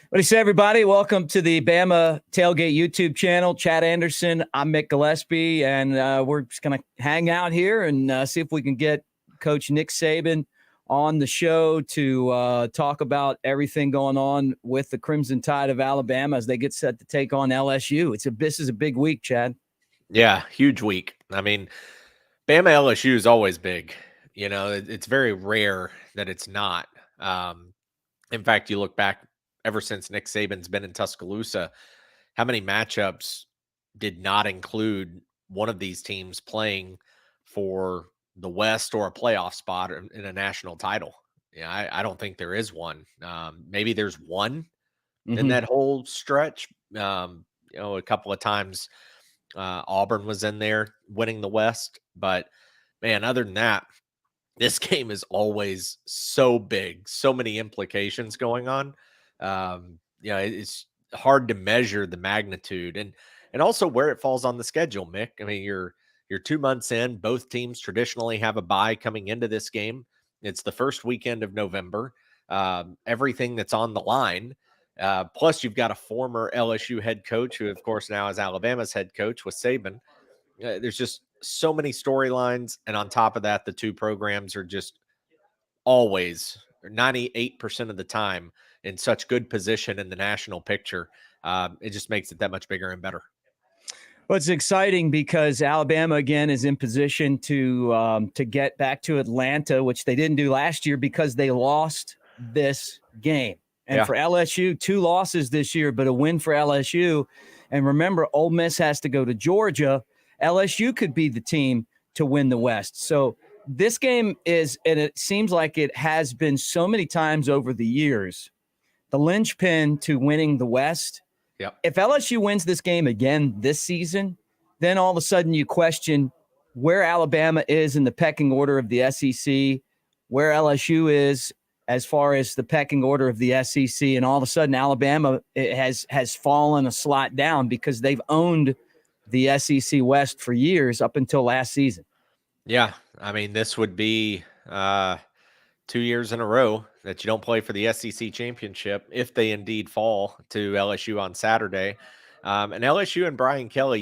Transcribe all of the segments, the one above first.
What do you say, everybody? Welcome to the Bama Tailgate YouTube channel. Chad Anderson, I'm Mick Gillispie, and we're just going to hang out here and see if we can get Coach Nick Saban on the show to talk about everything going on with the Crimson Tide of Alabama as they get set to take on LSU. This is a big week, Chad. Yeah, huge week. I mean, Bama LSU is always big. It's very rare that it's not. In fact, you look back ever since Nick Saban's been in Tuscaloosa, how many matchups did not include one of these teams playing for the West or a playoff spot in a national title? Yeah, I don't think there is one. Maybe there's one in that whole stretch. A couple of times Auburn was in there winning the West, but man, other than that, this game is always so big, so many implications going on. It's hard to measure the magnitude and also where it falls on the schedule, Mick. I mean, you're 2 months in. Both teams traditionally have a bye coming into this game. It's the first weekend of November. Everything that's on the line. Plus, you've got a former LSU head coach who, of course, now is Alabama's head coach with Saban. There's just so many storylines. And on top of that, the two programs are just always 98% of the time in such good position in the national picture. It just makes it that much bigger and better. Well, it's exciting because Alabama, again, is in position to get back to Atlanta, which they didn't do last year because they lost this game. And for LSU, 2 losses this year, but a win for LSU. And remember, Ole Miss has to go to Georgia. LSU could be the team to win the West. So this game is, and it seems like it has been so many times over the years, the linchpin to winning the West. Yep. If LSU wins this game again this season, then all of a sudden you question where Alabama is in the pecking order of the SEC, where LSU is as far as the pecking order of the SEC, and all of a sudden Alabama has fallen a slot down because they've owned the SEC West for years up until last season. Yeah, I mean, this would be 2 years in a row that you don't play for the SEC championship if they indeed fall to LSU on Saturday. And LSU and Brian Kelly,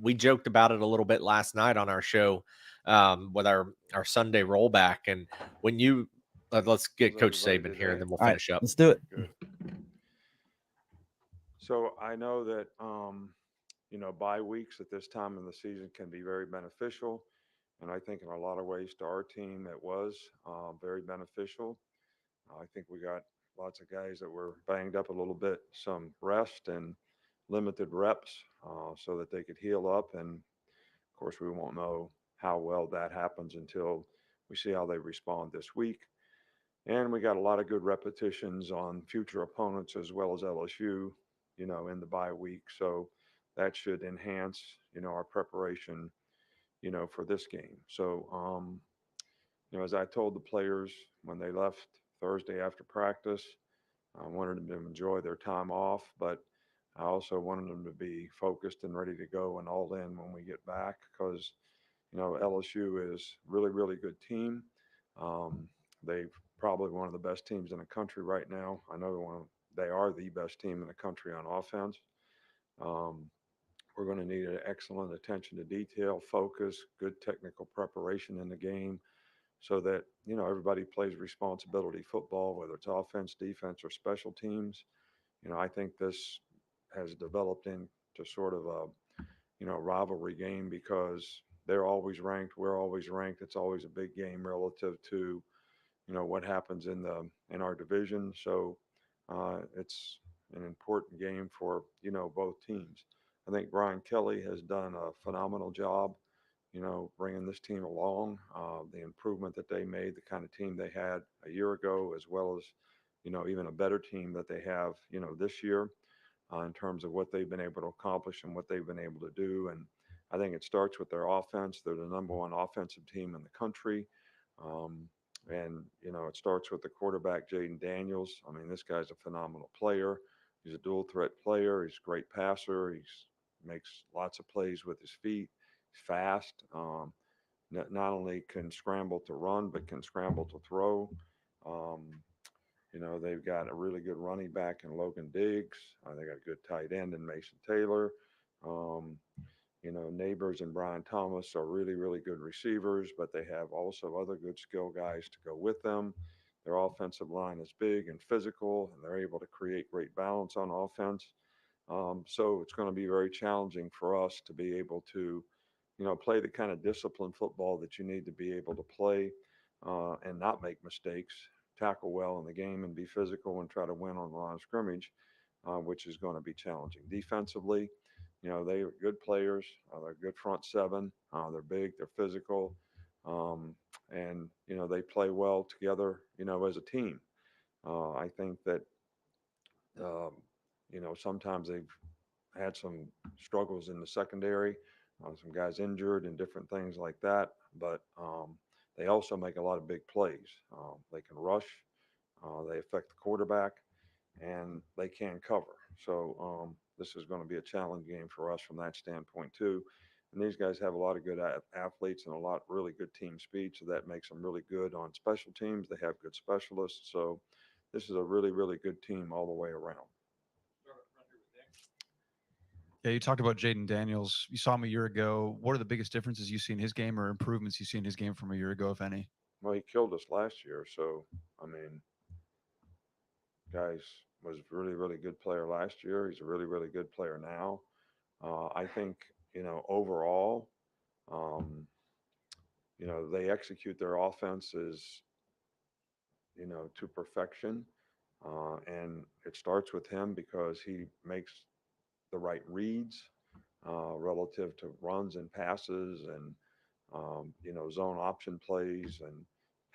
we joked about it a little bit last night on our show with our Sunday rollback. And when you let's get Coach Saban here and then we'll finish up. Let's do it. Good. So I know that bye weeks at this time in the season can be very beneficial, and I think in a lot of ways to our team it was very beneficial. I think we got lots of guys that were banged up a little bit, some rest and limited reps so that they could heal up. And of course, we won't know how well that happens until we see how they respond this week. And we got a lot of good repetitions on future opponents as well as LSU, in the bye week. So that should enhance, our preparation, for this game. So, as I told the players when they left Thursday after practice, I wanted them to enjoy their time off, but I also wanted them to be focused and ready to go and all in when we get back because, LSU is really, really good team. They've probably one of the best teams in the country right now. I know they are the best team in the country on offense. Um, we're going to need an excellent attention to detail, focus, good technical preparation in the game so that, everybody plays responsibility football, whether it's offense, defense, or special teams. I think this has developed into sort of a, rivalry game because they're always ranked. We're always ranked. It's always a big game relative to, what happens in our division. So it's an important game for, both teams. I think Brian Kelly has done a phenomenal job, bringing this team along. The improvement that they made, the kind of team they had a year ago, as well as, even a better team that they have, this year in terms of what they've been able to accomplish and what they've been able to do. And I think it starts with their offense. They're the number one offensive team in the country. And, it starts with the quarterback, Jaden Daniels. I mean, this guy's a phenomenal player. He's a dual threat player. He's a great passer. He makes lots of plays with his feet. He's fast. Not only can scramble to run, but can scramble to throw. Um, They've got a really good running back in Logan Diggs. They got a good tight end in Mason Taylor. Um, Neighbors and Brian Thomas are really, really good receivers, but they have also other good skill guys to go with them. Their offensive line is big and physical, and they're able to create great balance on offense. So it's going to be very challenging for us to be able to, play the kind of disciplined football that you need to be able to play and not make mistakes, tackle well in the game, and be physical and try to win on the line of scrimmage, which is going to be challenging. Defensively, they are good players. They're good front seven. They're big. They're physical, and they play well together. As a team. I think that um, sometimes they've had some struggles in the secondary, some guys injured and different things like that. But they also make a lot of big plays. They can rush. They affect the quarterback, and they can cover. So this is going to be a challenge game for us from that standpoint too. And these guys have a lot of good athletes and a lot really good team speed, so that makes them really good on special teams. They have good specialists, so this is a really, really good team all the way around. Yeah, you talked about Jaden Daniels. You saw him a year ago. What are the biggest differences you see in his game or improvements you see in his game from a year ago, if any? Well, he killed us last year, so I mean, guys was really, really good player last year. He's a really, really good player now. I think overall, um, they execute their offenses, to perfection, and it starts with him because he makes the right reads relative to runs and passes and zone option plays and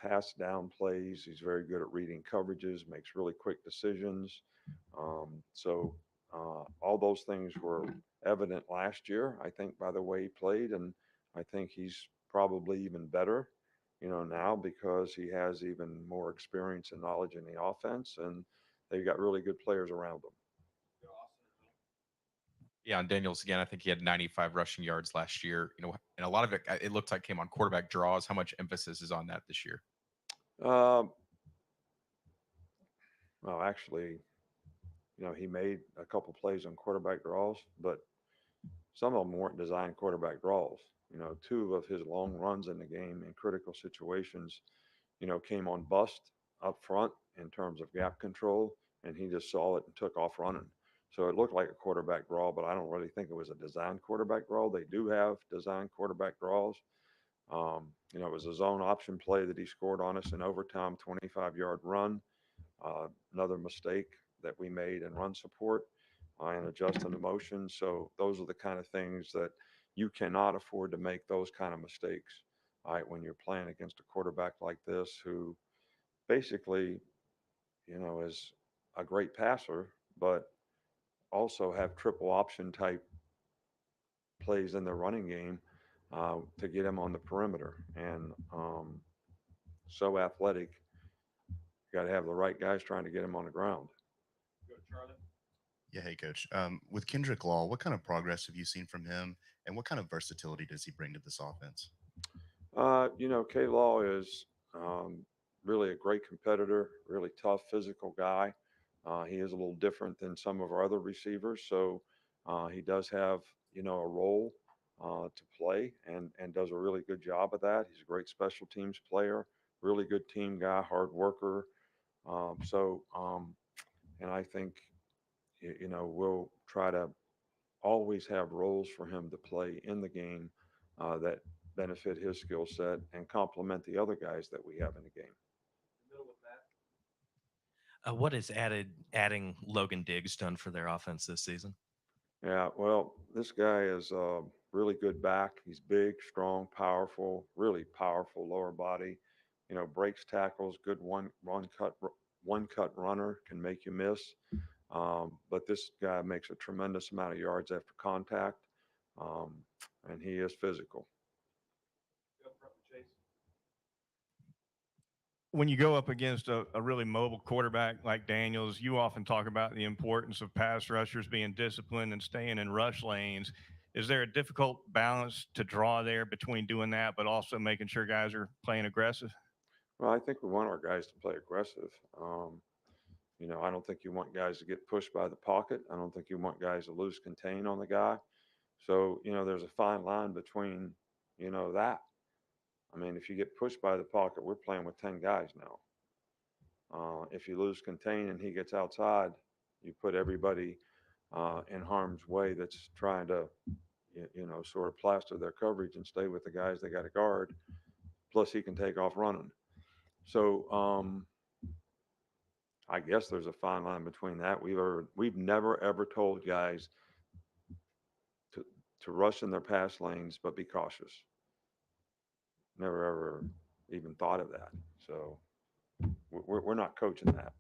pass down plays. He's very good at reading coverages, makes really quick decisions. So all those things were evident last year, I think, by the way he played, and I think he's probably even better, now because he has even more experience and knowledge in the offense, and they've got really good players around them. Yeah, on Daniels again, I think he had 95 rushing yards last year. And a lot of it looked like came on quarterback draws. How much emphasis is on that this year? Um, well, actually, he made a couple plays on quarterback draws, but some of them weren't designed quarterback draws. Two of his long runs in the game in critical situations, came on bust up front in terms of gap control, and he just saw it and took off running. So it looked like a quarterback draw, but I don't really think it was a designed quarterback draw. They do have designed quarterback draws. It was a zone option play that he scored on us in overtime, 25-yard run. Another mistake that we made in run support and adjusting the motion. So those are the kind of things that you cannot afford to make those kind of mistakes. All right, when you're playing against a quarterback like this, who basically, is a great passer, but also have triple option type plays in their running game to get him on the perimeter. And so athletic, you got to have the right guys trying to get him on the ground. Yeah, hey, Coach. With Kendrick Law, what kind of progress have you seen from him, and what kind of versatility does he bring to this offense? K Law is really a great competitor, really tough, physical guy. He is a little different than some of our other receivers, so he does have a role to play and does a really good job of that. He's a great special teams player, really good team guy, hard worker. And I think we'll try to always have roles for him to play in the game that benefit his skill set and complement the other guys that we have in the game. What has adding Logan Diggs done for their offense this season? Yeah, well, this guy is a really good back. He's big, strong, powerful, really powerful lower body. Breaks tackles, good one cut runner, can make you miss. But this guy makes a tremendous amount of yards after contact, um, and he is physical. When you go up against a really mobile quarterback like Daniels, you often talk about the importance of pass rushers being disciplined and staying in rush lanes. Is there a difficult balance to draw there between doing that, but also making sure guys are playing aggressive? Well, I think we want our guys to play aggressive. I don't think you want guys to get pushed by the pocket. I don't think you want guys to lose contain on the guy. So, there's a fine line between, that. I mean, if you get pushed by the pocket, we're playing with 10 guys now. If you lose contain and he gets outside, you put everybody in harm's way that's trying to, sort of plaster their coverage and stay with the guys they got to guard. Plus, he can take off running. So, I guess there's a fine line between that. We've never ever told guys to rush in their pass lanes, but be cautious. Never ever even thought of that. So we're not coaching that.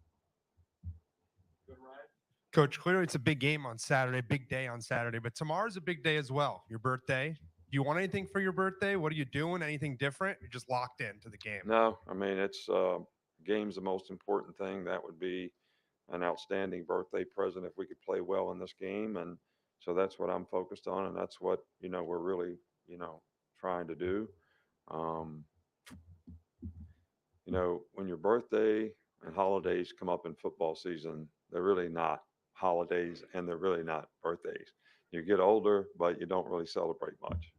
Coach, clearly it's a big game on Saturday, big day on Saturday, but tomorrow's a big day as well. Your birthday. Do you want anything for your birthday? What are you doing? Anything different? You're just locked into the game. No, I mean, it's game's the most important thing. That would be an outstanding birthday present if we could play well in this game. And so that's what I'm focused on. And that's what, we're really, trying to do. Um, when your birthday and holidays come up in football season, they're really not holidays and they're really not birthdays. You get older, but you don't really celebrate much.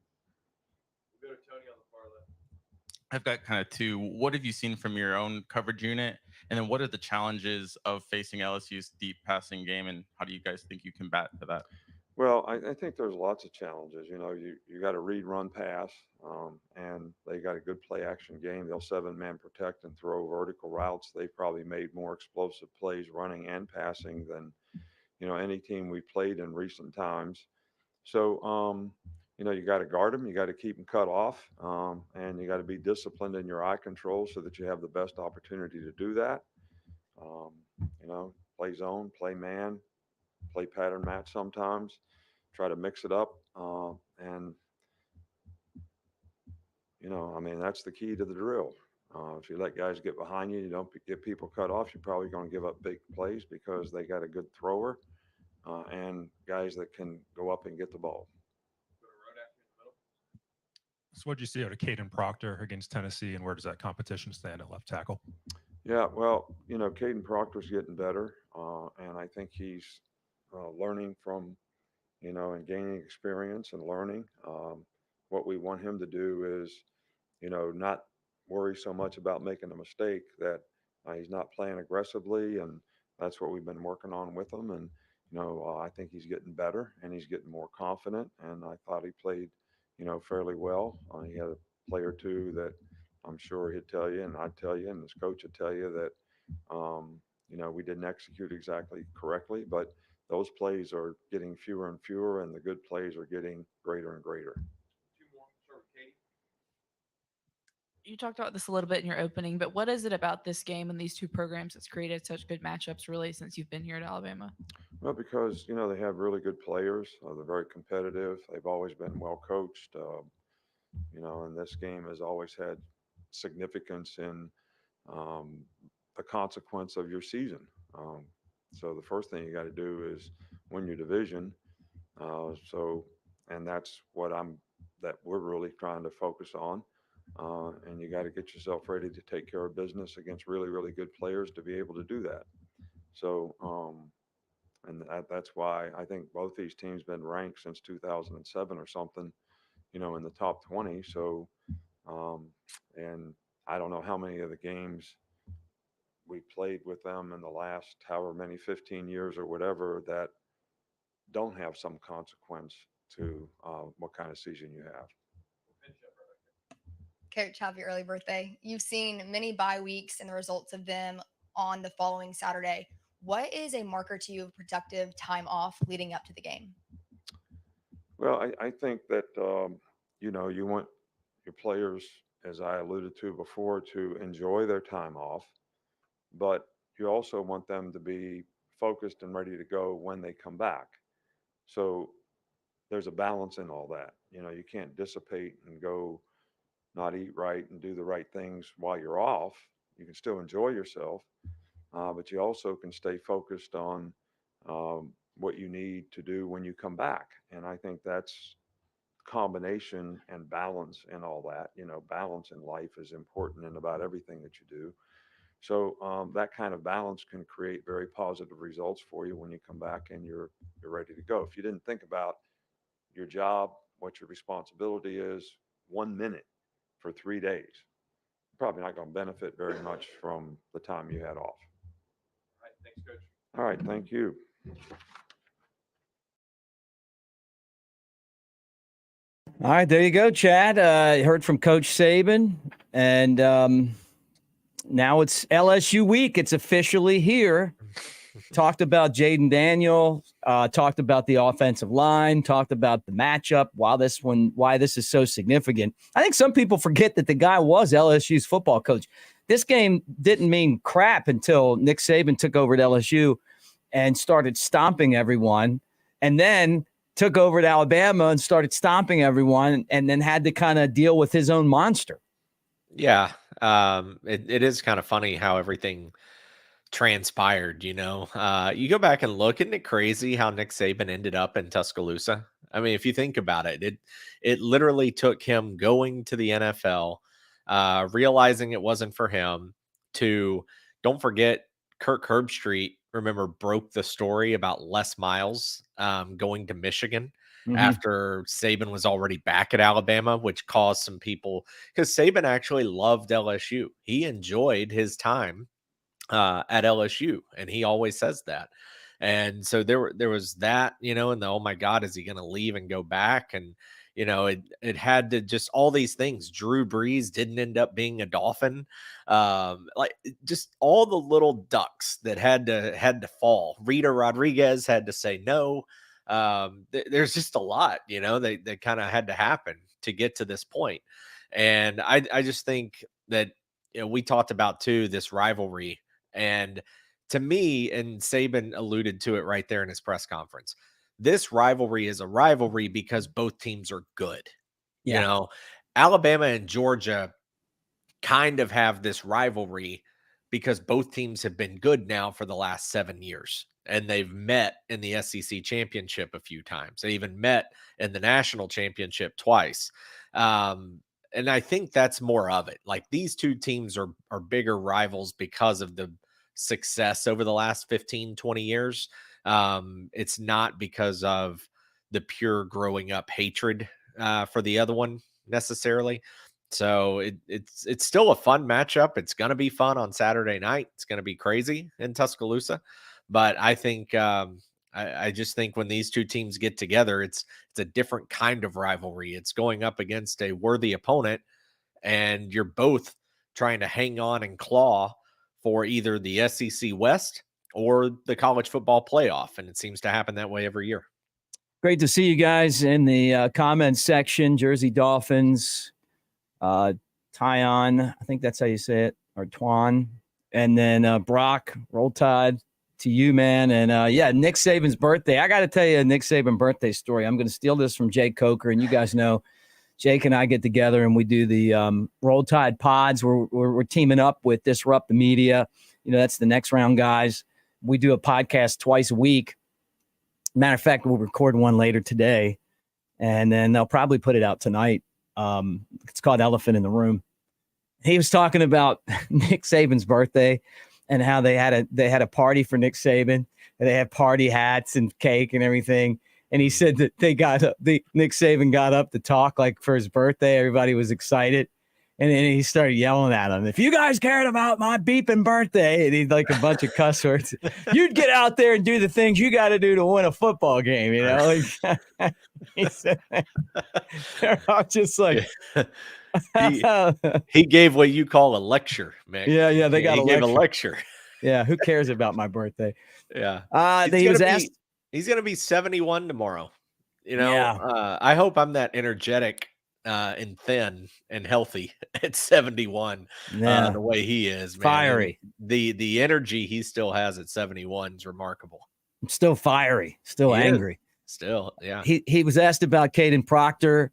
I've got kind of two. What have you seen from your own coverage unit? And then what are the challenges of facing LSU's deep passing game? And how do you guys think you combat for that? Well, I think there's lots of challenges. You got to read, run, pass, and they got a good play action game. They'll 7-man protect and throw vertical routes. They've probably made more explosive plays running and passing than any team we played in recent times. So you got to guard them, you got to keep them cut off, and you got to be disciplined in your eye control so that you have the best opportunity to do that. Play zone, play man, play pattern match sometimes, try to mix it up. And, I mean, that's the key to the drill. If you let guys get behind you, you don't get people cut off, you're probably going to give up big plays because they got a good thrower and guys that can go up and get the ball. So what did you see out of Caden Proctor against Tennessee, and where does that competition stand at left tackle? Yeah, well, Caden Proctor's getting better, and I think he's learning from, and gaining experience and learning. What we want him to do is, not worry so much about making a mistake that he's not playing aggressively, and that's what we've been working on with him. And I think he's getting better and he's getting more confident. And I thought he played, fairly well. He had a play or two that I'm sure he'd tell you, and I'd tell you, and his coach would tell you that, we didn't execute exactly correctly, but those plays are getting fewer and fewer, and the good plays are getting greater and greater. You talked about this a little bit in your opening, but what is it about this game and these two programs that's created such good matchups really since you've been here at Alabama? Well, because, they have really good players. They're very competitive. They've always been well coached. And this game has always had significance in the consequence of your season. So the first thing you got to do is win your division. And that's what we're really trying to focus on. And you got to get yourself ready to take care of business against really, really good players to be able to do that. So, and that's why I think both these teams been ranked since 2007 or something, in the top 20. So, and I don't know how many of the games we played with them in the last however many 15 years or whatever that don't have some consequence to what kind of season you have. Coach, happy early birthday. You've seen many bye weeks and the results of them on the following Saturday. What is a marker to you of productive time off leading up to the game? Well, I think that, you want your players, as I alluded to before, to enjoy their time off, but you also want them to be focused and ready to go when they come back. So there's a balance in all that. You can't dissipate and go not eat right and do the right things while you're off. You can still enjoy yourself, but you also can stay focused on what you need to do when you come back. And I think that's combination and balance and all that. Balance in life is important in about everything that you do. So that kind of balance can create very positive results for you when you come back and you're ready to go. If you didn't think about your job, what your responsibility is, 1 minute for 3 days, you're probably not going to benefit very much from the time you had off. All right, thanks, Coach. All right, thank you. All right, there you go, Chad. You heard from Coach Saban, and now it's LSU week. It's officially here. Talked about Jaden Daniel, talked about the offensive line, talked about the matchup, why this is so significant. I think some people forget that the guy was LSU's football coach. This game didn't mean crap until Nick Saban took over at LSU and started stomping everyone, and then took over at Alabama and started stomping everyone, and then had to kind of deal with his own monster. Yeah. It is kind of funny how everything transpired, you know. You go back and look, isn't it crazy how Nick Saban ended up in Tuscaloosa? I mean, if you think about it, it literally took him going to the NFL, realizing it wasn't for him, to, don't forget, Kirk Herbstreit, remember, broke the story about Les Miles going to Michigan after Saban was already back at Alabama, which caused some people, because Saban actually loved LSU. He enjoyed his time at LSU, and he always says that. And so there was that, you know, and the, oh my God, is he going to leave and go back? And you know, it had to, just all these things. Drew Brees didn't end up being a Dolphin. Just all the little ducks that had to fall. Rita Rodriguez had to say no. There's just a lot, you know, that kind of had to happen to get to this point. And I just think that, you know, we talked about too, this rivalry. And to me, and Saban alluded to it right there in his press conference, this rivalry is a rivalry because both teams are good. Yeah. You know, Alabama and Georgia kind of have this rivalry because both teams have been good now for the last 7 years. And they've met in the SEC championship a few times. They even met in the national championship twice. And I think that's more of it. Like, these two teams are bigger rivals because of the success over the last 15, 20 years. It's not because of the pure growing up hatred for the other one necessarily. So it's still a fun matchup. It's going to be fun on Saturday night. It's going to be crazy in Tuscaloosa. But I think I just think when these two teams get together, it's a different kind of rivalry. It's going up against a worthy opponent, and you're both trying to hang on and claw for either the SEC West or the college football playoff. And it seems to happen that way every year. Great to see you guys in the comments section. Jersey Dolphins, Tyon, I think that's how you say it, or Twan. And then Brock, Roll Tide to you, man. And yeah, Nick Saban's birthday. I got to tell you a Nick Saban birthday story. I'm going to steal this from Jake Coker. And you guys know Jake and I get together and we do the Roll Tide pods. We're teaming up with Disrupt the Media. You know, that's the Next Round guys. We do a podcast twice a week. Matter of fact, we'll record one later today, and then they'll probably put it out tonight. It's called Elephant in the Room. He was talking about Nick Saban's birthday and how they had a party for Nick Saban, and they had party hats and cake and everything. And he said that Nick Saban got up to talk like for his birthday. Everybody was excited. And then he started yelling at them, if you guys cared about my beeping birthday, and he'd like a bunch of cuss words, you'd get out there and do the things you got to do to win a football game, you know? Like, he said, they're all just like. He gave what you call a lecture, man. Yeah, they got he gave a lecture. Yeah, who cares about my birthday? Yeah. He was asked. He's going to be 71 tomorrow. You know, Yeah. I hope I'm that energetic and thin and healthy at 71, the way he is, man. Fiery. The energy he still has at 71 is remarkable. Still fiery, still angry. Still, yeah. He was asked about Caden Proctor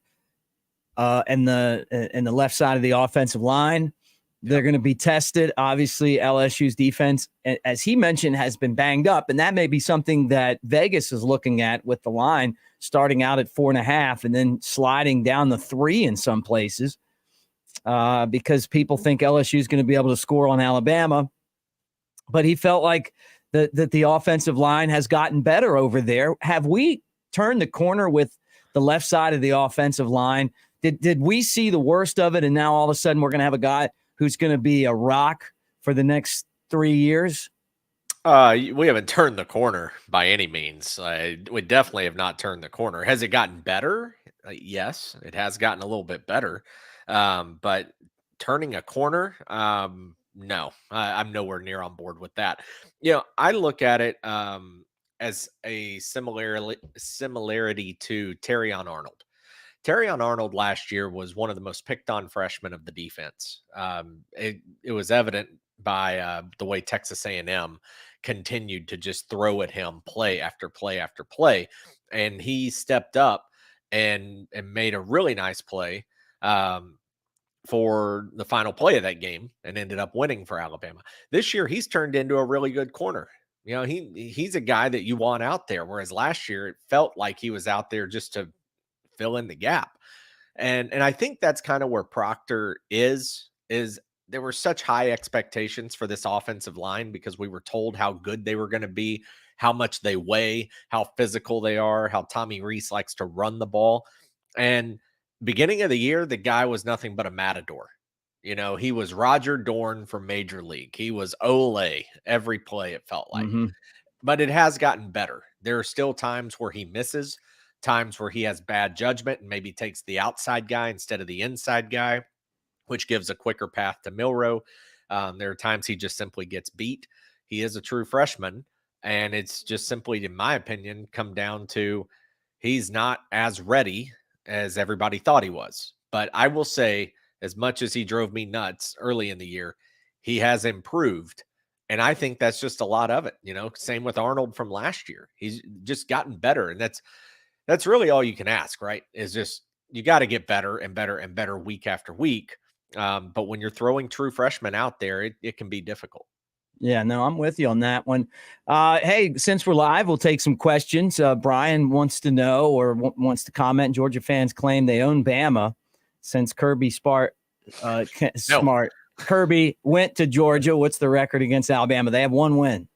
and the left side of the offensive line. They're going to be tested. Obviously, LSU's defense, as he mentioned, has been banged up. And that may be something that Vegas is looking at with the line starting out at 4.5 and then sliding down to 3 in some places because people think LSU is going to be able to score on Alabama. but he felt like that the offensive line has gotten better over there. Have we turned the corner with the left side of the offensive line? Did we see the worst of it, and now all of a sudden we're going to have a guy who's going to be a rock for the next 3 years? We haven't turned the corner by any means. We definitely have not turned the corner. Has it gotten better? Yes, it has gotten a little bit better. But turning a corner, no, I'm nowhere near on board with that. I look at it as a similarity to Terrion Arnold. Terrion Arnold last year was one of the most picked on freshmen of the defense. It was evident by the way Texas A&M continued to just throw at him play after play after play, and he stepped up and made a really nice play for the final play of that game and ended up winning for Alabama. This year, he's turned into a really good corner. He's a guy that you want out there, whereas last year it felt like he was out there just to fill in the gap. And I think that's kind of where Proctor is there were such high expectations for this offensive line because we were told how good they were going to be, how much they weigh, how physical they are, how Tommy Rees likes to run the ball. And beginning of the year, the guy was nothing but a matador. He was Roger Dorn from Major League. He was Ole every play, it felt like. But it has gotten better. There are still times where he misses, times where he has bad judgment and maybe takes the outside guy instead of the inside guy, which gives a quicker path to Milroe. There are times he just simply gets beat. He is a true freshman, and it's just simply, in my opinion, come down to he's not as ready as everybody thought he was. But I will say, as much as he drove me nuts early in the year, he has improved. And I think that's just a lot of it. Same with Arnold from last year. He's just gotten better. And that's really all you can ask, right? Is just you got to get better and better and better week after week. But when you're throwing true freshmen out there, it can be difficult. Yeah, no, I'm with you on that one. Hey, since we're live, we'll take some questions. Brian wants to know or wants to comment. Georgia fans claim they own Bama since Kirby Smart Kirby went to Georgia. What's the record against Alabama? They have one win.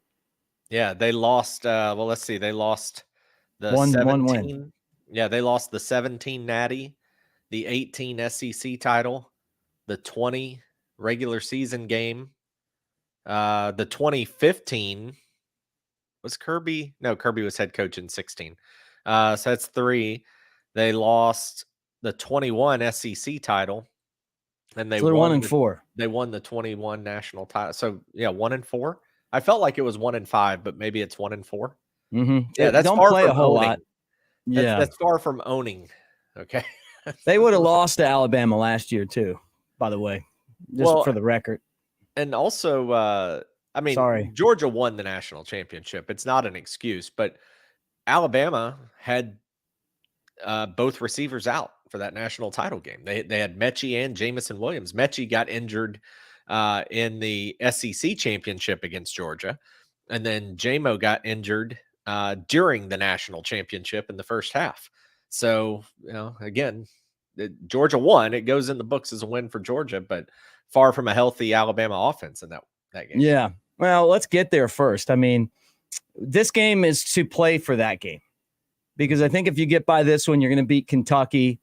Yeah, they lost. Well, let's see. They lost the one 17. win. Yeah, they lost the 17 Natty, the 18 SEC title, the 20 regular season game. The 2015 was Kirby. No, Kirby was head coach in 16. So that's 3. They lost the 21 SEC title, and they won 1-4. They won the 21 national title. So yeah, 1-4. I felt like it was 1-5, but maybe it's 1-4. Yeah, that's don't far play from a whole owning. lot. Yeah, that's far from owning. Okay, they would have lost to Alabama last year too. By the way, just for the record. And also, Georgia won the national championship. It's not an excuse, but Alabama had both receivers out for that national title game. They had Mechie and Jamison Williams. Mechie got injured in the SEC championship against Georgia, and then Jamo got injured during the national championship in the first half. So, again, Georgia won. It goes in the books as a win for Georgia, but far from a healthy Alabama offense in that game. Yeah. Well, let's get there first. I mean, this game is to play for that game because I think if you get by this one, you're going to beat Kentucky.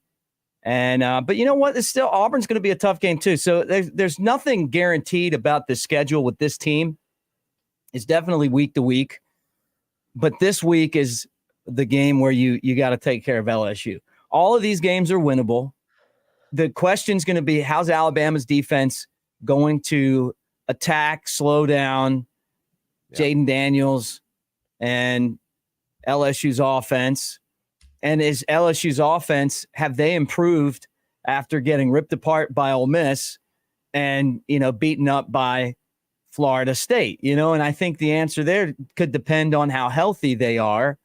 And but you know what? It's still Auburn's going to be a tough game too. So there's nothing guaranteed about the schedule with this team. It's definitely week to week, but this week is the game where you got to take care of LSU. All of these games are winnable. The question's going to be, how's Alabama's defense going to attack, slow down Jaden Daniels and LSU's offense? And is LSU's offense, have they improved after getting ripped apart by Ole Miss and, beaten up by Florida State? And I think the answer there could depend on how healthy they are.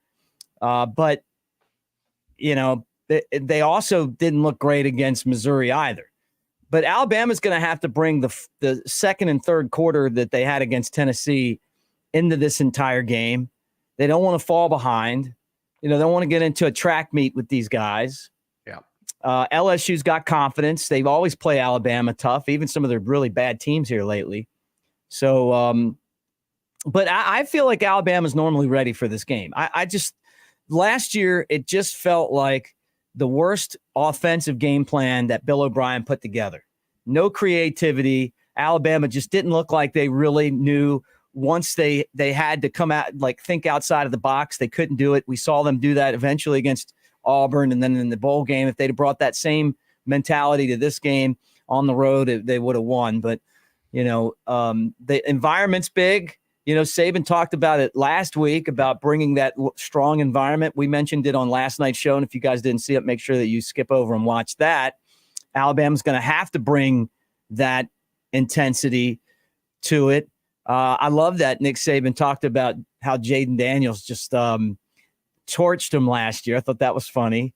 But, they also didn't look great against Missouri either. But Alabama's going to have to bring the second and third quarter that they had against Tennessee into this entire game. They don't want to fall behind. They don't want to get into a track meet with these guys. Yeah. LSU's got confidence. They've always played Alabama tough, even some of their really bad teams here lately. So, But I feel like Alabama's normally ready for this game. Last year, it just felt like the worst offensive game plan that Bill O'Brien put together. No creativity. Alabama just didn't look like they really knew once they had to come out, like think outside of the box. They couldn't do it. We saw them do that eventually against Auburn. And then in the bowl game, if they'd have brought that same mentality to this game on the road, they would have won. But, the environment's big. Saban talked about it last week about bringing that strong environment. We mentioned it on last night's show. And if you guys didn't see it, make sure that you skip over and watch that. Alabama's going to have to bring that intensity to it. I love that Nick Saban talked about how Jaden Daniels just torched him last year. I thought that was funny.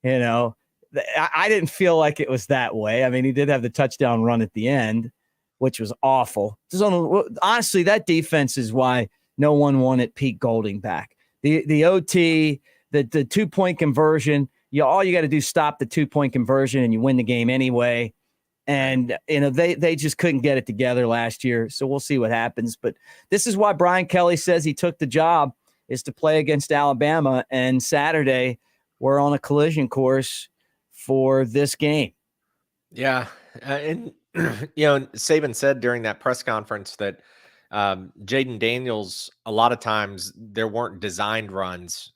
I didn't feel like it was that way. I mean, he did have the touchdown run at the end, which was awful. Honestly, that defense is why no one wanted Pete Golding back. The OT, the 2-point conversion, all you got to do is stop the 2-point conversion and you win the game anyway. And, they just couldn't get it together last year. So we'll see what happens. But this is why Brian Kelly says he took the job, is to play against Alabama. And Saturday, we're on a collision course for this game. Yeah. And Saban said during that press conference that Jaden Daniels, a lot of times there weren't designed runs.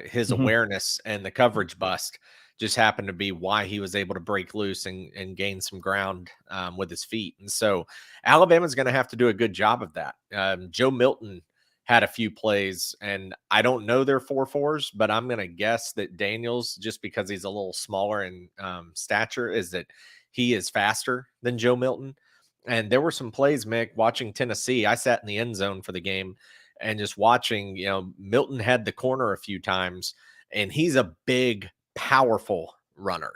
His awareness and the coverage bust just happened to be why he was able to break loose and gain some ground with his feet. And so Alabama's going to have to do a good job of that. Joe Milton had a few plays, and I don't know their 4.4s, but I'm going to guess that Daniels, just because he's a little smaller in stature, is that he is faster than Joe Milton. And there were some plays, Mick, watching Tennessee. I sat in the end zone for the game and just watching, Milton had the corner a few times, and he's a big, powerful runner.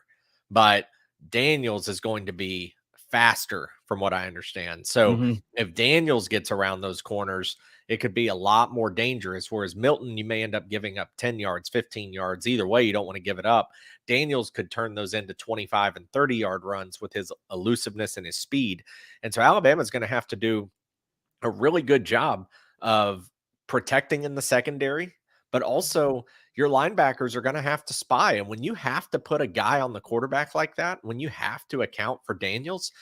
But Daniels is going to be faster from what I understand. So if Daniels gets around those corners, it could be a lot more dangerous. Whereas Milton, you may end up giving up 10 yards, 15 yards. Either way, you don't want to give it up. Daniels could turn those into 25 and 30-yard runs with his elusiveness and his speed. And so Alabama's going to have to do a really good job of protecting in the secondary, but also your linebackers are going to have to spy. And when you have to put a guy on the quarterback like that, when you have to account for Daniels,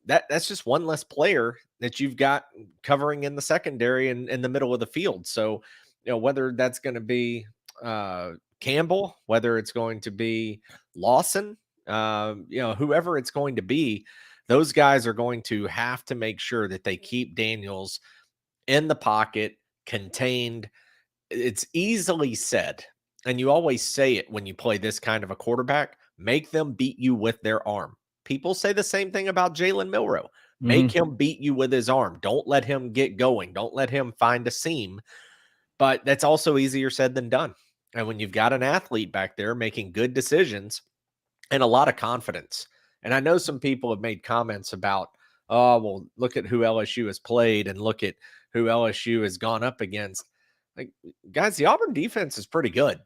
that's just one less player that you've got covering in the secondary and in the middle of the field. So, whether that's going to be Campbell, whether it's going to be Lawson, whoever it's going to be, those guys are going to have to make sure that they keep Daniels in the pocket, contained. It's easily said, and you always say it when you play this kind of a quarterback, make them beat you with their arm. People say the same thing about Jalen Milroe. Make him beat you with his arm. Don't let him get going. Don't let him find a seam. But that's also easier said than done. And when you've got an athlete back there making good decisions and a lot of confidence, and I know some people have made comments about, oh, well, look at who LSU has played and look at who LSU has gone up against. Like, guys, the Auburn defense is pretty good.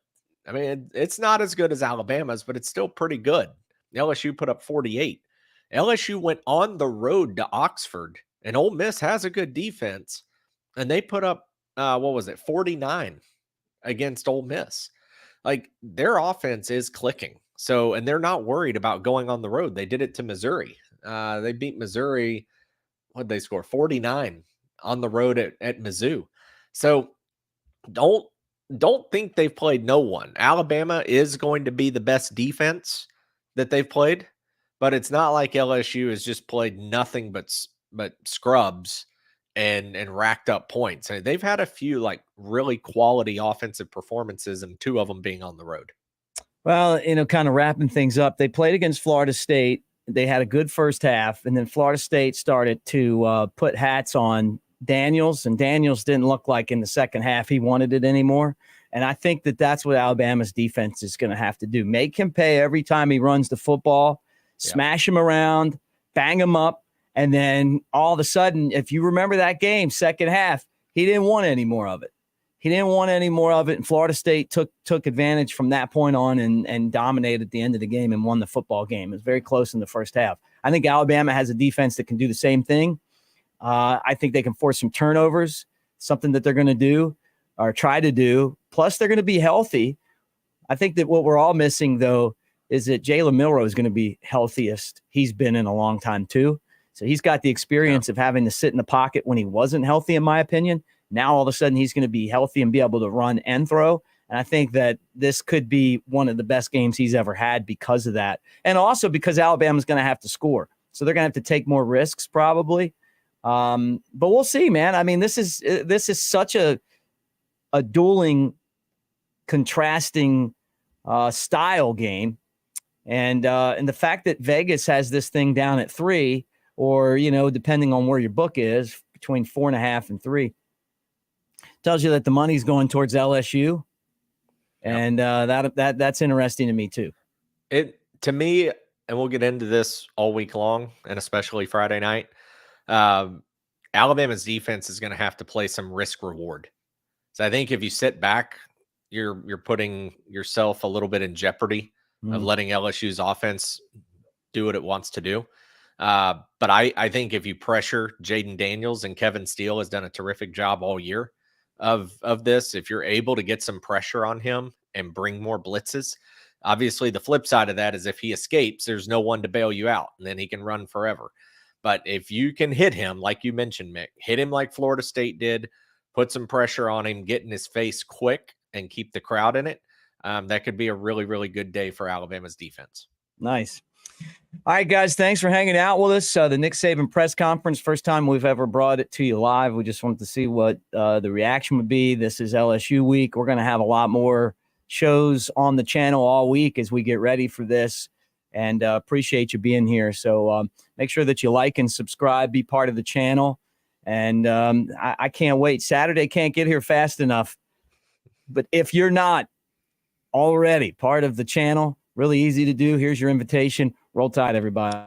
I mean, it's not as good as Alabama's, but it's still pretty good. LSU put up 48. LSU went on the road to Oxford, and Ole Miss has a good defense, and they put up, 49 against Ole Miss. Like, their offense is clicking. So, and they're not worried about going on the road. They did it to Missouri. They beat Missouri. What did they score? 49 on the road at Mizzou. So don't think they've played no one. Alabama is going to be the best defense that they've played, but it's not like LSU has just played nothing but scrubs and racked up points. And they've had a few like really quality offensive performances, and 2 of them being on the road. Well, kind of wrapping things up, they played against Florida State. They had a good first half, and then Florida State started to put hats on Daniels, and Daniels didn't look like in the second half he wanted it anymore. And I think that's what Alabama's defense is going to have to do. Make him pay every time he runs the football, smash him around, bang him up. And then all of a sudden, if you remember that game, second half, he didn't want any more of it. And Florida State took advantage from that point on and dominated at the end of the game and won the football game. It was very close in the first half. I think Alabama has a defense that can do the same thing. I think they can force some turnovers. something that they're going to do or try to do. Plus, they're going to be healthy. I think that what we're all missing, though, is that Jalen Milroe is going to be healthiest he's been in a long time, too. So he's got the experience of having to sit in the pocket when he wasn't healthy, in my opinion. Now, all of a sudden, he's going to be healthy and be able to run and throw. And I think that this could be one of the best games he's ever had because of that. And also because Alabama's going to have to score. So they're going to have to take more risks probably. But we'll see, man. I mean, this is such a dueling, contrasting style game. And the fact that Vegas has this thing down at 3, or, depending on where your book is, between 4.5 and 3, tells you that the money's going towards LSU. And that's interesting to me too. To me, and we'll get into this all week long, and especially Friday night. Alabama's defense is going to have to play some risk reward. So I think if you sit back, you're putting yourself a little bit in jeopardy of letting LSU's offense do what it wants to do. But I think if you pressure Jaden Daniels, and Kevin Steele has done a terrific job all year of this, if you're able to get some pressure on him and bring more blitzes, obviously the flip side of that is if he escapes, there's no one to bail you out, and then he can run forever. But if you can hit him, like you mentioned, Mick, hit him like Florida State did, put some pressure on him, get in his face quick, and keep the crowd in it, that could be a really, really good day for Alabama's defense. Nice. All right, guys, thanks for hanging out with us. The Nick Saban press conference, first time we've ever brought it to you live. We just wanted to see what the reaction would be. This is LSU week. We're going to have a lot more shows on the channel all week as we get ready for this, and appreciate you being here. So make sure that you like and subscribe, be part of the channel. And I can't wait. Saturday can't get here fast enough. But if you're not already part of the channel, really easy to do. Here's your invitation. Roll Tide, everybody.